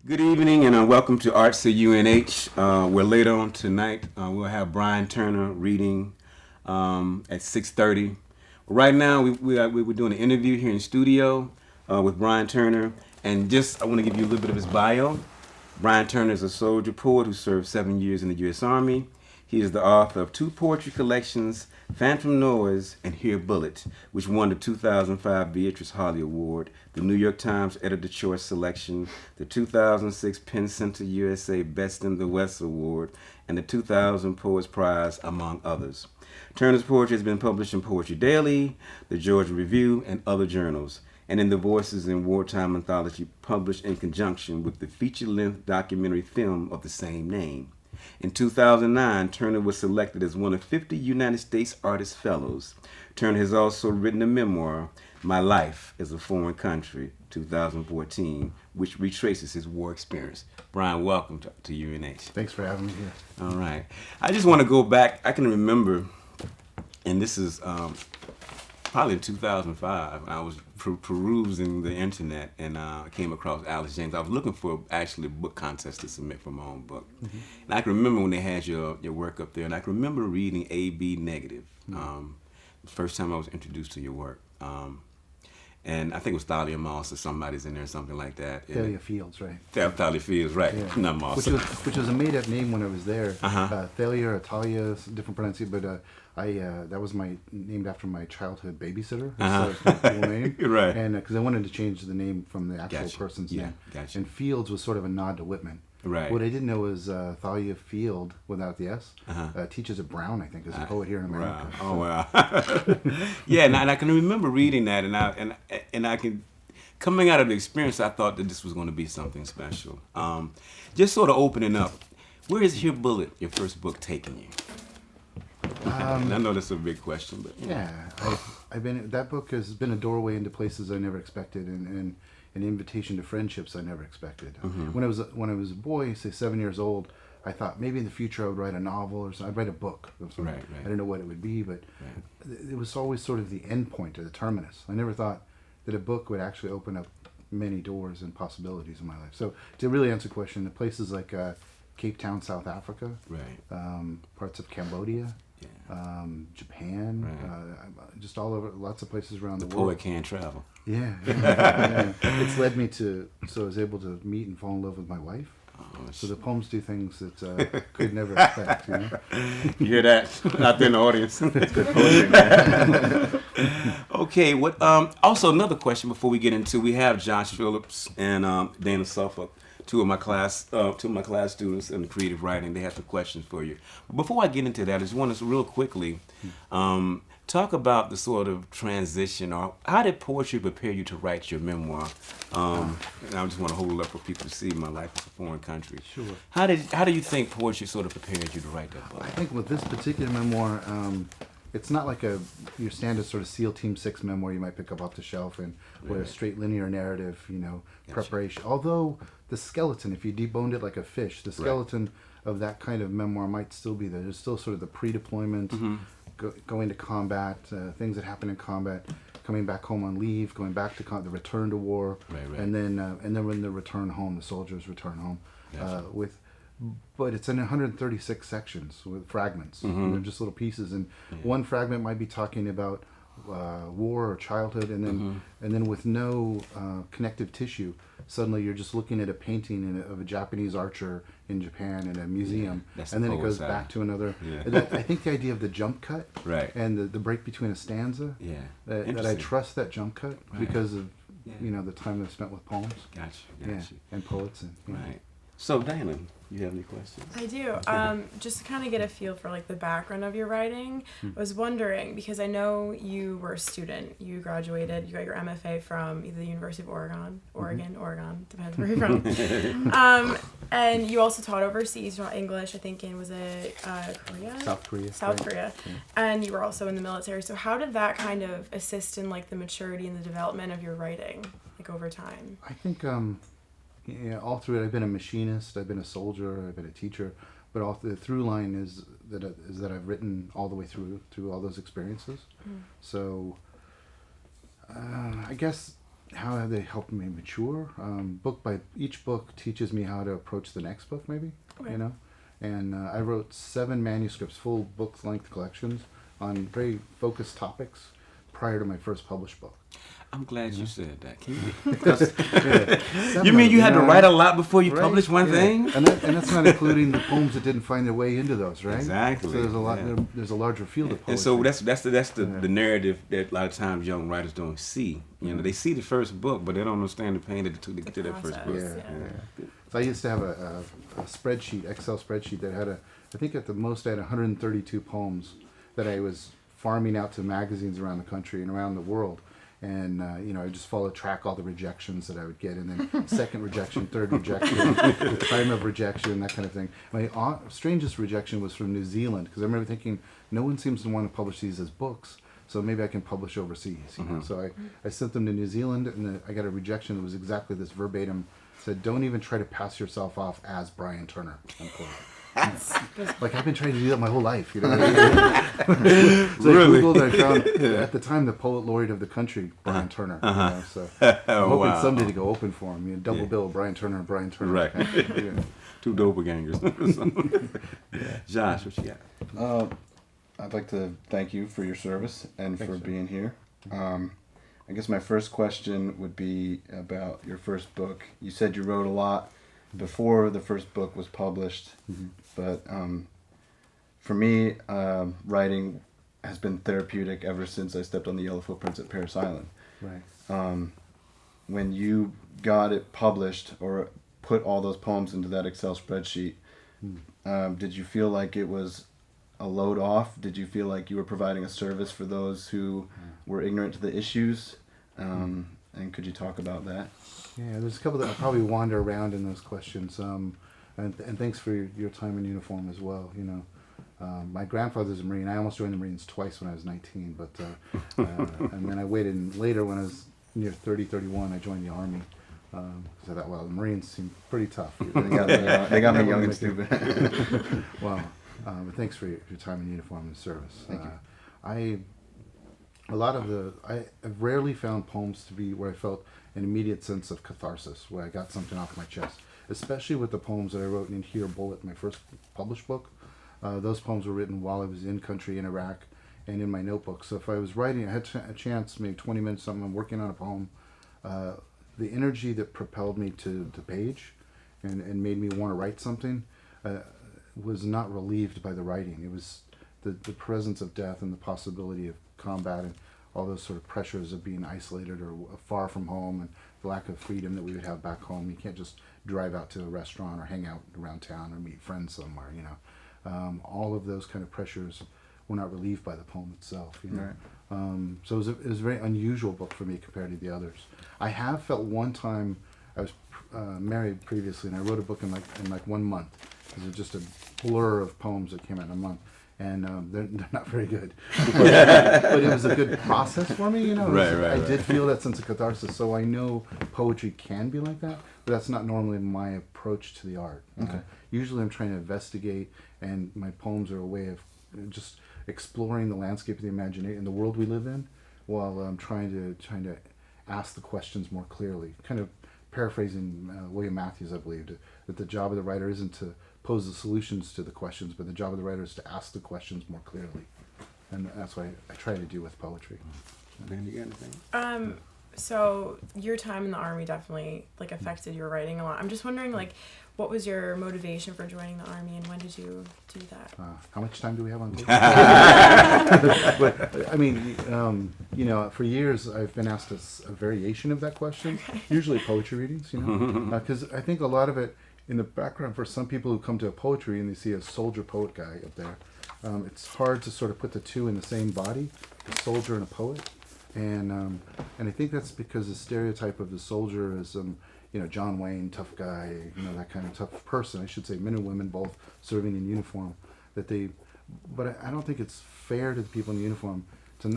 Good evening and welcome to Arts at UNH. We're later on tonight. We'll have Brian Turner reading at 6:30. Right now, we're doing an interview here in studio with Brian Turner. And just, I want to give you a little bit of his bio. Brian Turner is a soldier poet who served 7 years in the U.S. Army. He is the author of two poetry collections, Phantom Noise and Hear Bullet, which won the 2005 Beatrice Harley Award, the New York Times Editor Choice Selection, the 2006 Penn Center USA Best in the West Award, and the 2000 Poets Prize, among others. Turner's poetry has been published in Poetry Daily, the Georgia Review, and other journals, and in the Voices in Wartime anthology published in conjunction with the feature-length documentary film of the same name. In 2009, Turner was selected as one of 50 United States Artist Fellows. Turner has also written a memoir, My Life as a Foreign Country, 2014, which retraces his war experience. Brian, welcome to UNH. Thanks for having me here. All right. I just want to go back. I can remember, and this is probably in 2005, I was perusing the internet and I came across Alice James. I was looking for actually a book contest to submit for my own book. Mm-hmm. And I can remember when they had your work up there, and I can remember reading A-B Negative. Mm-hmm. The first time I was introduced to your work. And I think it was Thalia Moss or somebody's in there or something like that. Thalia Fields, right? Thalia Fields, right. Yeah. Not Moss. Which was a made-up name when I was there. Uh-huh. Thalia or Talia, different pronunciation, but that was named after my childhood babysitter. Uh-huh. So it's my cool name. Right. And because I wanted to change the name from the actual person's name. Gotcha. And Fields was sort of a nod to Whitman. Right. What I didn't know is Thalia Field, without the S, teaches at Brown, I think, is a poet here in America. Wow. Oh, wow. Yeah, and I can remember reading that, and I can, coming out of the experience, I thought that this was going to be something special. Just sort of opening up, where is Hear Bullet, your first book, taking you? And I know that's a big question, but yeah, that book has been a doorway into places I never expected, and an invitation to friendships I never expected. Mm-hmm. When I was a boy, say 7 years old, I thought maybe in the future I would write a novel or something. I'd write a book. Right. I didn't know what it would be, but it was always sort of the end point or the terminus. I never thought that a book would actually open up many doors and possibilities in my life. So to really answer the question, the places like Cape Town, South Africa, right, parts of Cambodia, Japan, right, just all over, lots of places around the world. The poet can travel. Yeah. It's led me to, so I was able to meet and fall in love with my wife. Oh, so the poems do things that could never expect, you know? You hear that out there in the audience? It's good poetry. Okay, what? Also, another question before we get into, we have Josh Phillips and Dana Suffolk, two of my class students in creative writing. They have some questions for you. But before I get into that, I just want to real quickly talk about the sort of transition, or how did poetry prepare you to write your memoir? And I just want to hold it up for people to see My Life as a Foreign Country. Sure. How do you think poetry sort of prepared you to write that book? I think with this particular memoir, it's not like your standard sort of SEAL Team 6 memoir you might pick up off the shelf and with a straight linear narrative, preparation. Although the skeleton, if you deboned it like a fish, the skeleton of that kind of memoir might still be there. There's still sort of the pre-deployment, going to combat, things that happen in combat, coming back home on leave, going back to the return to war, and then when the return home, the soldiers return home, but it's in 136 sections with fragments. And they're just little pieces, and one fragment might be talking about war or childhood, and then with no connective tissue, suddenly you're just looking at a painting of a Japanese archer in Japan in a museum, and then it goes back to another. I think the idea of the jump cut, and the break between a stanza, that I trust that jump cut because of the time I've spent with poems. Gotcha. And poets and right. So Diana, you have any questions? I do. Just to kind of get a feel for like the background of your writing, I was wondering, because I know you were a student. You graduated. You got your MFA from either the University of Oregon, depends where you're from. And you also taught overseas. You taught English, I think, was it Korea? South Korea. Yeah. And you were also in the military. So how did that kind of assist in like the maturity and the development of your writing, like over time? I think. All through it, I've been a machinist, I've been a soldier, I've been a teacher, but all the through line is that I've written all the way through all those experiences. So I guess how have they helped me mature? Each book teaches me how to approach the next book, maybe. Okay. You know, and I wrote 7 manuscripts, full book-length collections on very focused topics prior to my first published book. I'm glad you said that. Can you? Yeah. You mean you had to write a lot before you Right? published one thing? And that's not including the poems that didn't find their way into those, right? Exactly. So there's a lot. Yeah. There's a larger field of poetry. And so that's the narrative that a lot of times young writers don't see. You know, they see the first book, but they don't understand the pain that it took to get to that first book. Yeah. So I used to have a spreadsheet, Excel spreadsheet that had I think at the most I had 132 poems that I was farming out to magazines around the country and around the world. And, I just track all the rejections that I would get, and then second rejection, third rejection, the time of rejection, that kind of thing. My strangest rejection was from New Zealand, because I remember thinking, no one seems to want to publish these as books, so maybe I can publish overseas. You know? So I sent them to New Zealand, and I got a rejection that was exactly this verbatim, said, don't even try to pass yourself off as Brian Turner, unquote. Like I've been trying to do that my whole life, you know. So Really? I Googled, I found at the time the poet laureate of the country, Brian Turner. You know, so I'm hoping someday to go open for him. Double bill, Brian Turner and Brian Turner. Right. Yeah. Two doppelgangers. Josh, what you got? I'd like to thank you for your service and for being here. I guess my first question would be about your first book. You said you wrote a lot before the first book was published, but for me, writing has been therapeutic ever since I stepped on the yellow footprints at Paris Island. Right. When you got it published or put all those poems into that Excel spreadsheet, did you feel like it was a load off? Did you feel like you were providing a service for those who were ignorant to the issues? And could you talk about that? Yeah, there's a couple that I'll probably wander around in those questions. And thanks for your time in uniform as well. You know, my grandfather's a Marine. I almost joined the Marines twice when I was 19, but and then I waited. And later, when I was near 30, 31, I joined the Army. Because I thought, well, the Marines seem pretty tough. They got me young and stupid. Well, but thanks for your time in uniform and service. Thank you. I've rarely found poems to be where I felt an immediate sense of catharsis, where I got something off my chest, especially with the poems that I wrote in Here Bullet, my first published book. Those poems were written while I was in country in Iraq and in my notebook. So if I was writing, I had a chance, maybe 20 minutes, something, I'm working on a poem, the energy that propelled me to the page and made me want to write something was not relieved by the writing. It was the presence of death and the possibility of combat and all those sort of pressures of being isolated or far from home and the lack of freedom that we would have back home. You can't just drive out to a restaurant or hang out around town or meet friends somewhere, you know. All of those kind of pressures were not relieved by the poem itself, you know. Right. So it was a very unusual book for me compared to the others. I have felt one time, I was married previously, and I wrote a book in like 1 month. It was just a blur of poems that came out in a month. And they're not very good, but it was a good process for me, you know. I did feel that sense of catharsis, so I know poetry can be like that, but that's not normally my approach to the art. Okay. Usually, I'm trying to investigate, and my poems are a way of just exploring the landscape of the imagination, the world we live in, while I'm trying to ask the questions more clearly. Kind of paraphrasing William Matthews, I believe, that the job of the writer isn't to pose the solutions to the questions, but the job of the writer is to ask the questions more clearly. And that's what I try to do with poetry. Ben, you got anything? So your time in the Army definitely affected your writing a lot. I'm just wondering what was your motivation for joining the Army and when did you do that? How much time do we have on tape? But I mean, for years I've been asked a variation of that question, usually poetry readings, because I think a lot of it in the background for some people who come to a poetry and they see a soldier poet guy up there, it's hard to sort of put the two in the same body, a soldier and a poet. And I think that's because the stereotype of the soldier is John Wayne, tough guy, that kind of tough person. I should say men and women both serving in uniform. But I don't think it's fair to the people in uniform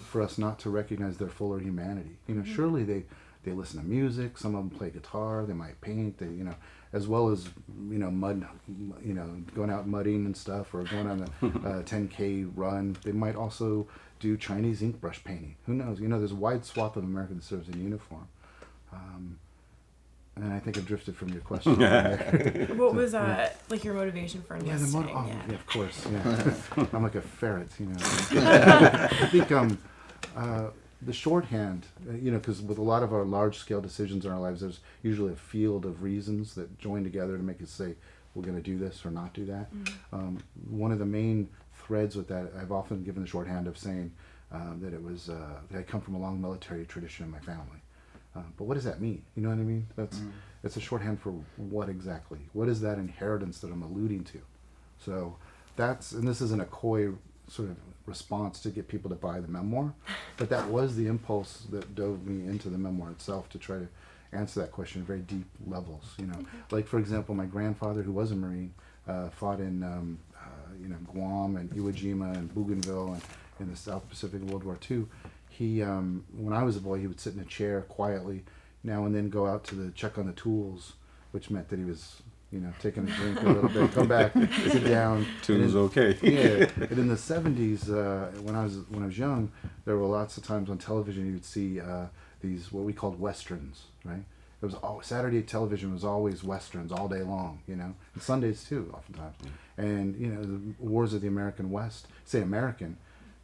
for us not to recognize their fuller humanity. Surely they listen to music. Some of them play guitar. They might paint. As well as mud, going out mudding and stuff, or going on a 10K run. They might also do Chinese ink brush painting. Who knows? There's a wide swath of America that serves in uniform. And then I think I drifted from your question. What was like your motivation for Yeah, enlisting? yeah, of course. Yeah, I'm like a ferret, you know. I think the shorthand, you know, because with a lot of our large-scale decisions in our lives, there's usually a field of reasons that join together to make us say we're going to do this or not do that. One of the main threads with that, I've often given the shorthand of saying that it was that I come from a long military tradition in my family. But what does that mean? You know what I mean? It's a shorthand for what exactly? What is that inheritance that I'm alluding to? So and this isn't a coy sort of response to get people to buy the memoir, but that was the impulse that dove me into the memoir itself to try to answer that question at very deep levels. You know, like for example, my grandfather, who was a Marine, fought in Guam and Iwo Jima and Bougainville and in the South Pacific World War II. He, when I was a boy, he would sit in a chair quietly, now and then go out to check on the tools, which meant that he was, you know, taking a drink a little bit, come back, sit down. Tools okay. Yeah, and in the 70s, when I was young, there were lots of times on television you would see these what we called westerns, right? It was Saturday television was always westerns all day long, you know, and Sundays too, oftentimes. And you know, the wars of the American West, say American.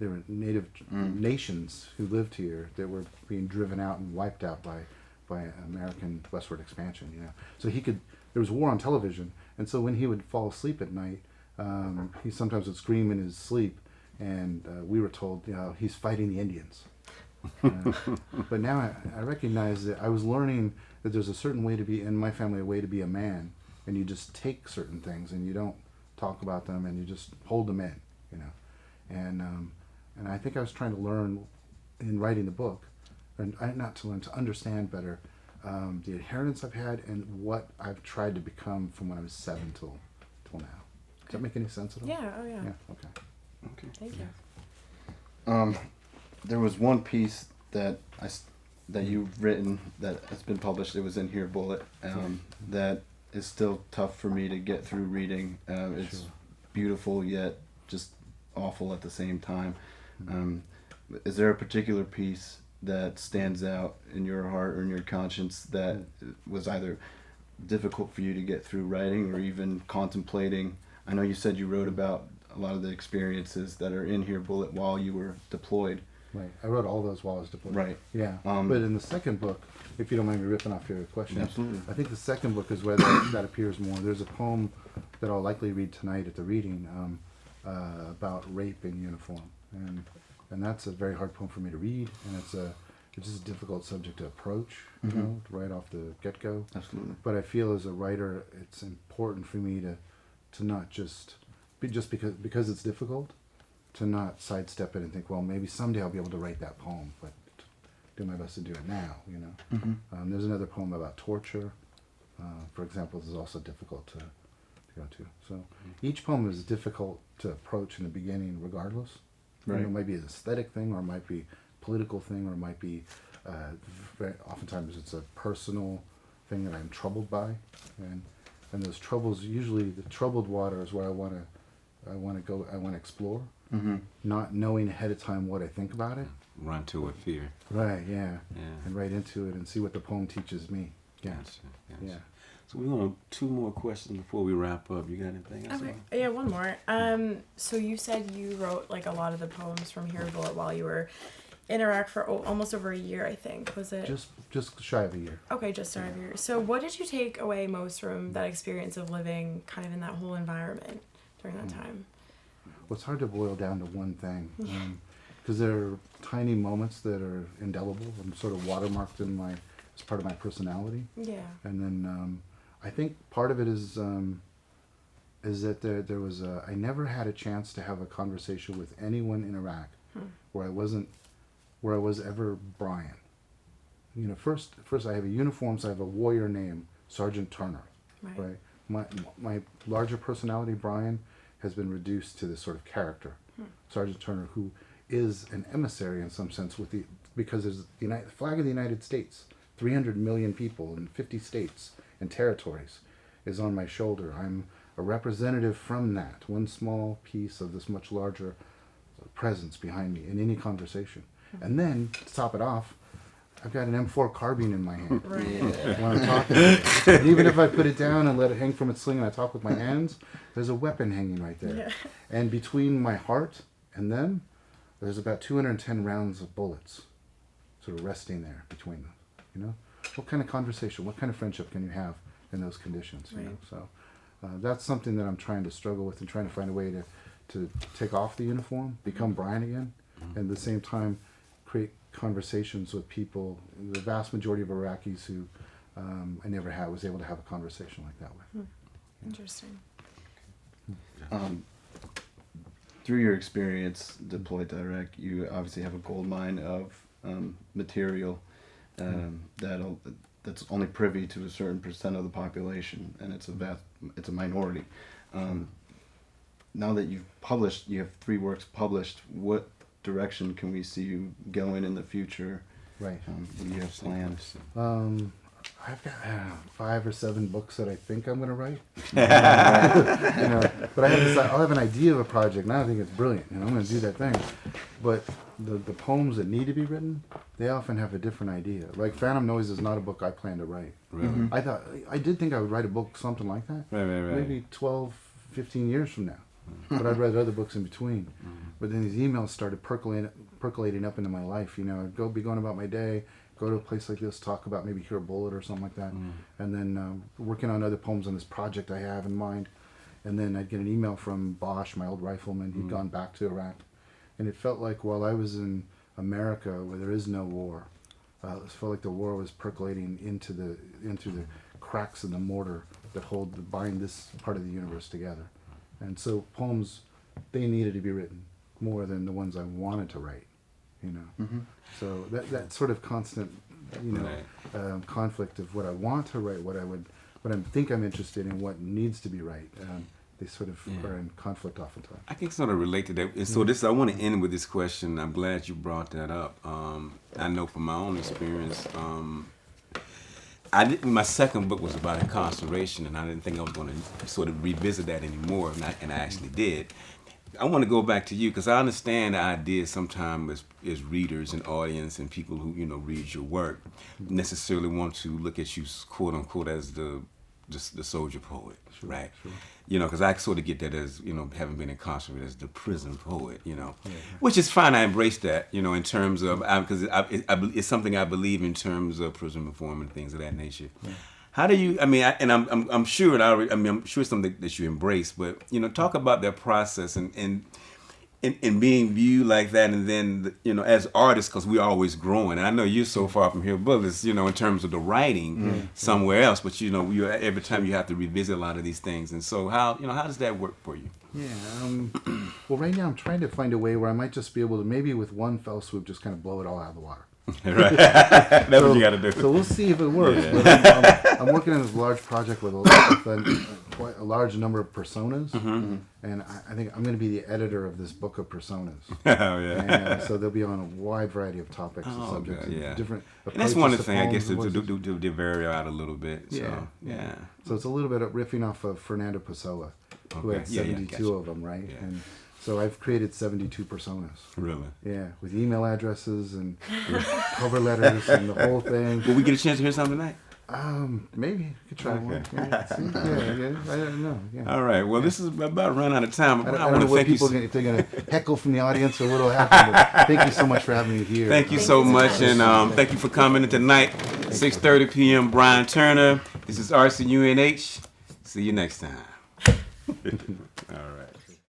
There were native nations who lived here that were being driven out and wiped out by American westward expansion. You know, so there was war on television, and so when he would fall asleep at night, he sometimes would scream in his sleep, and we were told, you know, he's fighting the Indians. But now I recognize that I was learning that there's a certain way to be in my family, a way to be a man, and you just take certain things and you don't talk about them and you just hold them in, you know, and I think I was trying to learn in writing the book, and not to learn, to understand better the inheritance I've had and what I've tried to become from when I was 7 till now. Does that make any sense at all? Yeah. Oh yeah. Yeah. Okay. Thank you. There was one piece that you've written that has been published. It was in here, Bullet. That is still tough for me to get through reading. It's beautiful yet just awful at the same time. Is there a particular piece that stands out in your heart or in your conscience that was either difficult for you to get through writing or even contemplating? I know you said you wrote about a lot of the experiences that are in here, Bullet, while you were deployed. Right. I wrote all those while I was deployed. Right. Yeah. But in the second book, if you don't mind me ripping off your question, absolutely. I think the second book is where that appears more. There's a poem that I'll likely read tonight at the reading about rape in uniform, and that's a very hard poem for me to read, and it's just a difficult subject to approach, you know, right off the get-go. Absolutely. But I feel as a writer, it's important for me to not just because it's difficult, to not sidestep it and think, well, maybe someday I'll be able to write that poem, but do my best to do it now, you know. There's another poem about torture, for example. This is also difficult to go to. So each poem is difficult to approach in the beginning regardless. Right. You know, it might be an aesthetic thing, or it might be a political thing, or it might be, oftentimes it's a personal thing that I'm troubled by. And those troubles, usually the troubled water is where I want to explore, not knowing ahead of time what I think about it. Run to with fear. Right, yeah. And right into it and see what the poem teaches me. Yeah. Gotcha. Yeah. So we want 2 more questions before we wrap up. You got anything else? Okay. Yeah, one more. So you said you wrote like a lot of the poems from Here Bullet while you were in Iraq for almost over a year, I think. Was it? Just shy of a year. Okay, just shy of a year. So what did you take away most from that experience of living kind of in that whole environment during that time? Well, it's hard to boil down to one thing. Because there are tiny moments that are indelible and sort of watermarked as part of my personality. Yeah. And then I think part of it is that there was I never had a chance to have a conversation with anyone in Iraq where I was ever Brian. You know, first I have a uniform, so I have a warrior name, Sergeant Turner. Right. My larger personality, Brian, has been reduced to this sort of character, Sergeant Turner, who is an emissary in some sense because there's the flag of the United States, 300 million people in 50 states and territories is on my shoulder. I'm a representative from that, one small piece of this much larger presence behind me in any conversation. And then, to top it off, I've got an M4 carbine in my hand Right. when I'm talking. And even if I put it down and let it hang from its sling and I talk with my hands, there's a weapon hanging right there. Yeah. And between my heart and them, there's about 210 rounds of bullets sort of resting there between them. You know, what kind of conversation, what kind of friendship can you have in those conditions? You know, Right. so that's something that I'm trying to struggle with and trying to find a way to take off the uniform, become Brian again, and at the same time create conversations with people. The vast majority of Iraqis who I never was able to have a conversation like that with. Interesting. Through your experience deployed to Iraq, you obviously have a gold mine of material that's only privy to a certain percent of the population, and it's a minority. Now that you have 3 works published, what direction can we see you going in the future? Right. What do you have plans? I've got 5 or 7 books that I think I'm going to write. You know, but I'll have an idea of a project. Now I think it's brilliant. You know, I'm going to do that thing. But the poems that need to be written, they often have a different idea. Like Phantom Noise is not a book I plan to write. Really? I did think I would write a book, something like that. Right. Maybe 12, 15 years from now. But I'd read other books in between. But then these emails started percolating up into my life. You know, I'd be going about my day, go to a place like this, talk about maybe Hear a Bullet or something like that, and then working on other poems on this project I have in mind. And then I'd get an email from Bosch, my old rifleman. He'd gone back to Iraq. And it felt like while I was in America, where there is no war, it felt like the war was percolating into the cracks in the mortar that bind this part of the universe together. And so poems, they needed to be written more than the ones I wanted to write, you know. So that sort of constant, you know, conflict of what I want to write, what I think I'm interested in, what needs to be right. They sort of are in conflict oftentimes. I can sort of relate to that. And so I want to end with this question. I'm glad you brought that up. I know from my own experience, my second book was about incarceration, and I didn't think I was going to sort of revisit that anymore, and I actually did. I want to go back to you because I understand the idea sometimes as readers and audience and people who read your work necessarily want to look at you quote unquote as the soldier poet, right? Sure. Because I sort of get that as having been incarcerated as the prison poet, which is fine. I embrace that, in terms of because it's something I believe in terms of prison reform and things of that nature. Yeah. How do you? I'm sure. I'm sure it's something that you embrace, but talk about that process and being viewed like that, and then as artists, because we're always growing. And I know you're so far from here, Bullets, in terms of the writing somewhere else, but you every time you have to revisit a lot of these things. And so how does that work for you? Yeah. Well, right now I'm trying to find a way where I might just be able to maybe with one fell swoop just kind of blow it all out of the water. Right. That's what you got to do. So we'll see if it works. Yeah. But I'm working on this large project with quite a large number of personas, and I think I'm going to be the editor of this book of personas. Oh yeah. And so they'll be on a wide variety of topics and subjects, yeah. Different. And that's one of the things I guess to vary out a little bit. So, yeah. So it's a little bit of riffing off of Fernando Pessoa, who had 72 of them, right? Yeah. And so I've created 72 personas. Really? Yeah, with email addresses and cover letters and the whole thing. Will we get a chance to hear something tonight? Maybe I could try one. Yeah, I don't know. Yeah. All right. Well, this is about run out of time. I don't know what people if they're going to heckle from the audience or what'll happen. But thank you so much for having me here. Thank you so much, and thank you for coming in tonight. 6:30 p.m. Brian Turner. This is RCUNH. See you next time. All right.